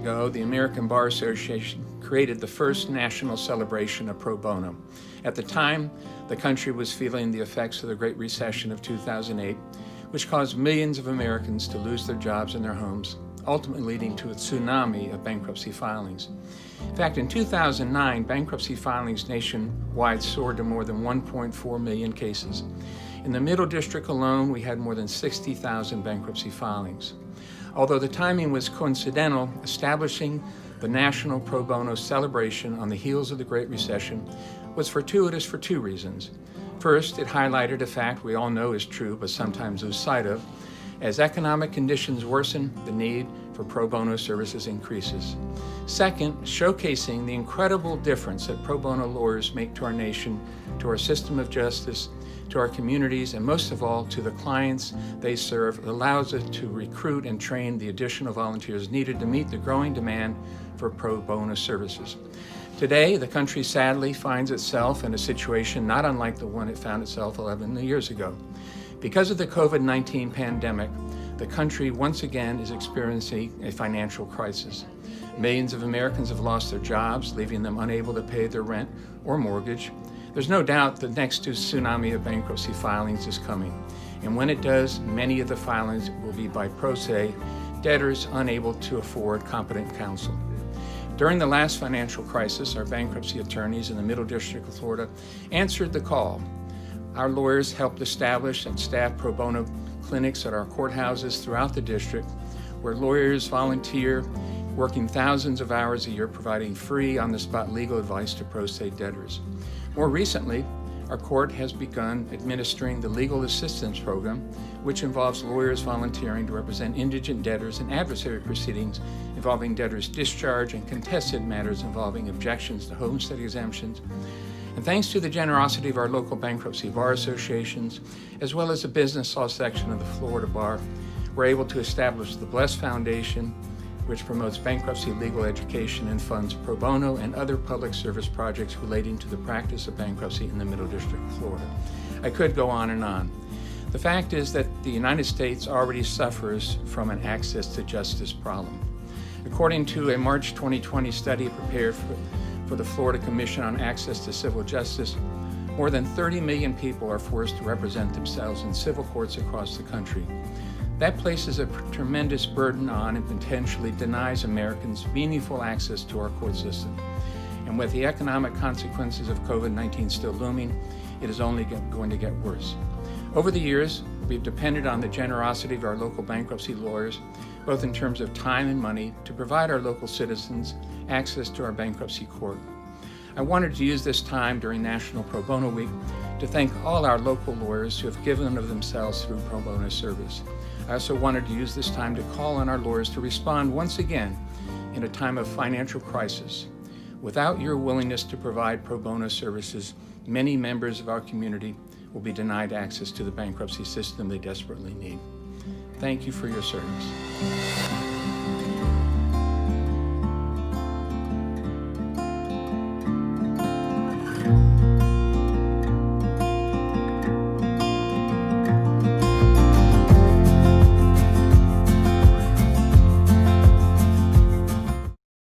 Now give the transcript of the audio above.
ago, the American Bar Association created the first national celebration of pro bono. At the time, the country was feeling the effects of the Great Recession of 2008, which caused millions of Americans to lose their jobs and their homes, ultimately leading to a tsunami of bankruptcy filings. In fact, in 2009, bankruptcy filings nationwide soared to more than 1.4 million cases. In the Middle District alone, we had more than 60,000 bankruptcy filings. Although the timing was coincidental, establishing the National Pro Bono celebration on the heels of the Great Recession was fortuitous for two reasons. First, it highlighted a fact we all know is true but sometimes lose sight of. As economic conditions worsen, the need for pro bono services increases. Second, showcasing the incredible difference that pro bono lawyers make to our nation, to our system of justice, to our communities, and most of all, to the clients they serve, allows us to recruit and train the additional volunteers needed to meet the growing demand for pro bono services. Today, the country sadly finds itself in a situation not unlike the one it found itself 11 years ago. Because of the COVID-19 pandemic, the country once again is experiencing a financial crisis. Millions of Americans have lost their jobs, leaving them unable to pay their rent or mortgage. There's no doubt the next tsunami of bankruptcy filings is coming. And when it does, many of the filings will be by pro se debtors unable to afford competent counsel. During the last financial crisis, our bankruptcy attorneys in the Middle District of Florida answered the call. Our lawyers helped establish and staff pro bono clinics at our courthouses throughout the district, where lawyers volunteer, working thousands of hours a year providing free, on-the-spot legal advice to pro se debtors. More recently, our court has begun administering the Legal Assistance Program, which involves lawyers volunteering to represent indigent debtors in adversary proceedings involving debtors' discharge and contested matters involving objections to homestead exemptions. And thanks to the generosity of our local bankruptcy bar associations, as well as the business law section of the Florida Bar, we're able to establish the Bless Foundation, which promotes bankruptcy legal education and funds pro bono and other public service projects relating to the practice of bankruptcy in the Middle District of Florida. I could go on and on. The fact is that the United States already suffers from an access to justice problem. According to a March 2020 study prepared for the Florida Commission on Access to Civil Justice, more than 30 million people are forced to represent themselves in civil courts across the country. That places a tremendous burden on and potentially denies Americans meaningful access to our court system. And with the economic consequences of COVID-19 still looming, it is only going to get worse. Over the years, we've depended on the generosity of our local bankruptcy lawyers, both in terms of time and money, to provide our local citizens access to our bankruptcy court. I wanted to use this time during National Pro Bono Week to thank all our local lawyers who have given of themselves through pro bono service. I also wanted to use this time to call on our lawyers to respond once again in a time of financial crisis. Without your willingness to provide pro bono services, many members of our community will be denied access to the bankruptcy system they desperately need. Thank you for your service.